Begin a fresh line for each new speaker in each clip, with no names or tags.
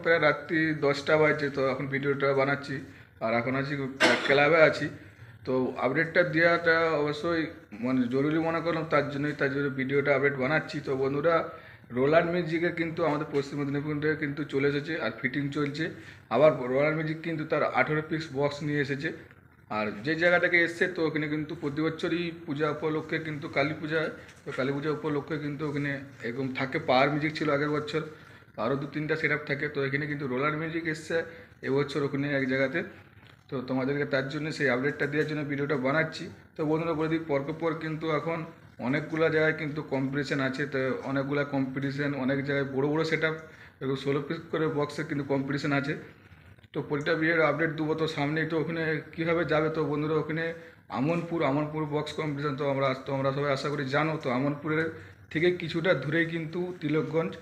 প্রায় রাত্রি 10টা বাজছে, তো এখন ভিডিওটা বানাচ্ছি। আর এখন আছি ক্লাবে আছি। তো আপডেটটা দেওয়াটা অবশ্যই মানে জরুরি মনে করলাম, তার জন্য ভিডিওটা আপডেট বানাচ্ছি। তো বন্ধুরা, রোলার মিউজিকে কিন্তু আমাদের পশ্চিম মেদিনীপুর থেকে কিন্তু চলে এসেছে আর ফিটিং চলছে। আবার রোলার মিউজিক কিন্তু তার 18 পিস বক্স নিয়ে এসেছে। আর যে জায়গাটাকে এসছে, তো ওখানে কিন্তু প্রতি বছরই পূজা উপলক্ষে কিন্তু কালী পূজা হয়। তো কালী পূজা উপলক্ষে কিন্তু ওখানে এরকম থাকে, পাওয়ার মিউজিক ছিল আগের বছর, আরও 2-3টা সেট আপ থাকে। তো এখানে কিন্তু রোলার মিউজিক এসছে এবছর ওখানে এক জায়গাতে। তো তোমাদেরকে তার জন্য সেই আপডেটটা দেওয়ার জন্য ভিডিওটা বানাচ্ছি। তো বন্ধুরা বলে দিই, পর কিন্তু এখন অনেকগুলো জায়গায় কিন্তু কম্পিটিশান আছে। তো অনেকগুলো কম্পিটিশান, অনেক জায়গায় বড় বড় সেট আপ এবং 16 পিস করে বক্সের কিন্তু কম্পিটিশান আছে। তো প্রতিটা বিয়ের আপডেট দেবো। তো সামনেই তো ওখানে কীভাবে যাবে, তো বন্ধুরা ওখানে আমনপুর বক্স কম্পিটিশান, তো আমরা সবাই আশা করি জানো। তো আমনপুরের থেকে কিছুটা দূরেই কিন্তু তিলকগঞ্জ।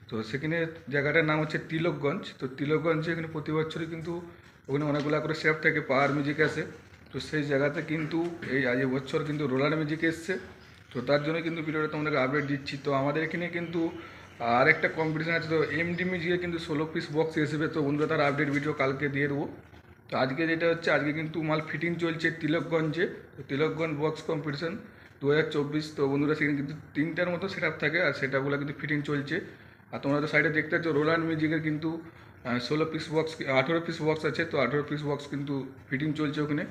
তো সেখানে জায়গাটার নাম হচ্ছে তিলকগঞ্জ। তো তিলকগঞ্জে এখানে প্রতি বছরই কিন্তু ওখানে অনেকগুলো করে সেট থাকে, পাওয়ার মিউজিক আসে। তো সেই জায়গাতে কিন্তু আজ বছর কিন্তু রোলার মিউজিক এসছে। তো তার জন্য কিন্তু ভিডিওটা তোমাদেরকে আপডেট দিচ্ছি। তো আমাদের এখানে কিন্তু আরেকটা কম্পিটিশান আছে। তো এমডি মিউজিকে কিন্তু 16 পিস বক্স এসবে। তো বন্ধুরা, তার আপডেট ভিডিও কালকে দিয়ে দেবো। তো আজকে যেটা হচ্ছে, আজকে কিন্তু মাল ফিটিং চলছে তিলকগঞ্জে। তো তিলকগঞ্জ বক্স কম্পিটিশান 2024। তো বন্ধুরা, সেখানে কিন্তু 3টার মতো সেট আপ থাকে, আর সেটাগুলো কিন্তু ফিটিং চলছে। আর তোমরা তো সাইডে দেখতে পাচ্ছ রোলার মিউজিকের কিন্তু 16 পিস বক্স, 18 পিস বক্স আছে। তো 18 পিস বক্স কিন্তু ফিটিং চলছে ওখানে।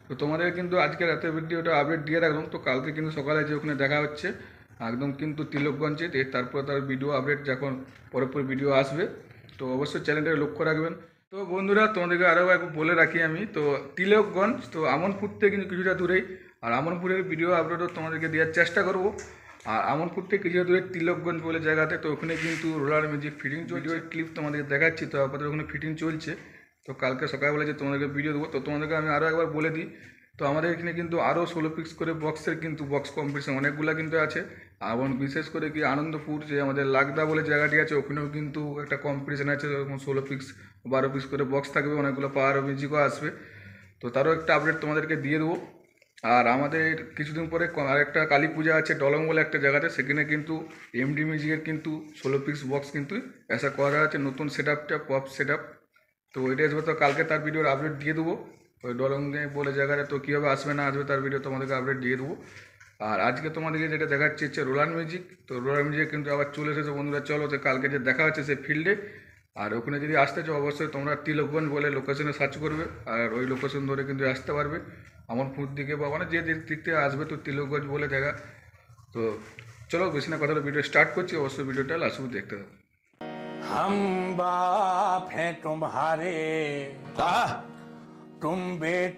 তো তোমাদের কিন্তু আজকে রাতের ভিডিওটা আপডেট দিয়ে রাখলাম। তো কালকে কিন্তু সকালে যে ওখানে দেখা হচ্ছে একদম কিন্তু তিলকগঞ্জে। তারপর তার ভিডিও আপডেট যখন পরে ভিডিও আসবে, তো অবশ্যই চ্যানেলটা লক্ষ্য রাখবেন। তো বন্ধুরা, তোমাদেরকে আরও একবার বলে রাখি আমি, তো তিলকগঞ্জ তো আমনপুর থেকে কিন্তু কিছুটা দূরেই। আর আমনপুরের ভিডিও আপডেটও তোমাদেরকে দেওয়ার চেষ্টা করব। আর আমনপুর থেকে কিছুটা দূরে তিলকগঞ্জ বলে জায়গাতে, তো ওখানে কিন্তু roller music fitting video clip তোমাদেরকে দেখাচ্ছি। তো আপাতত ওখানে ফিটিং চলছে। তো কালকে সকালবেলা যে তোমাদেরকে ভিডিও দেবো, তো তোমাদেরকে আমি আরও একবার বলে দিই, তো আমাদের এখানে কিন্তু আরও 16 পিস করে বক্সের কিন্তু বক্স কম্পিটিশন অনেকগুলো কিন্তু আছে। এবং বিশেষ করে কি আনন্দপুর যে আমাদের লাগদা বলে জায়গাটি আছে, ওখানেও কিন্তু একটা কম্পিটিশান আছে। এরকম 16 পিস 12 পিস করে বক্স থাকবে, অনেকগুলো পাওয়ার মিউজিকও আসবে। তো তারও একটা আপডেট তোমাদেরকে দিয়ে দেবো। আর আমাদের কিছুদিন পরে আরেকটা কালী পূজা আছে ডলং বলে একটা জায়গাতে, সেখানে কিন্তু এমডি মিউজিকের কিন্তু 16 পিস বক্স কিন্তু এসা করা আছে, নতুন সেট আপটা পপ সেট আপ। তো ওইটা আসবে, তো কালকে তার ভিডিওর আপডেট দিয়ে দেবো। ওই ডলঙ্গে বলে জায়গাটা তো কীভাবে আসবে না আসবে তার ভিডিও তোমাদেরকে আপডেট দিয়ে দেবো। আর আজকে তোমাদেরকে যেটা দেখাচ্ছি হচ্ছে রোলার মিউজিক। তো রোলার মিউজিক কিন্তু আবার চলে এসেছে বন্ধুরা। চলো, তো কালকে যে দেখা হচ্ছে সেই ফিল্ডে। আর ওখানে যদি আসতে চাও, অবশ্যই তোমরা তিলকগঞ্জ বলে লোকেশনে সার্চ করবে, আর ওই লোকেশন ধরে কিন্তু আসতে পারবে আমনপুর দিকে, বা মানে যে দিক থেকে আসবে, তো তিলকগঞ্জ বলে জায়গা। তো চলো, বেশি না কথা, ভিডিও স্টার্ট করছি। অবশ্যই ভিডিওটা লাস্ট অবধি দেখতে হবে।
हम बाप हैं तुम्हारे तुम बेटे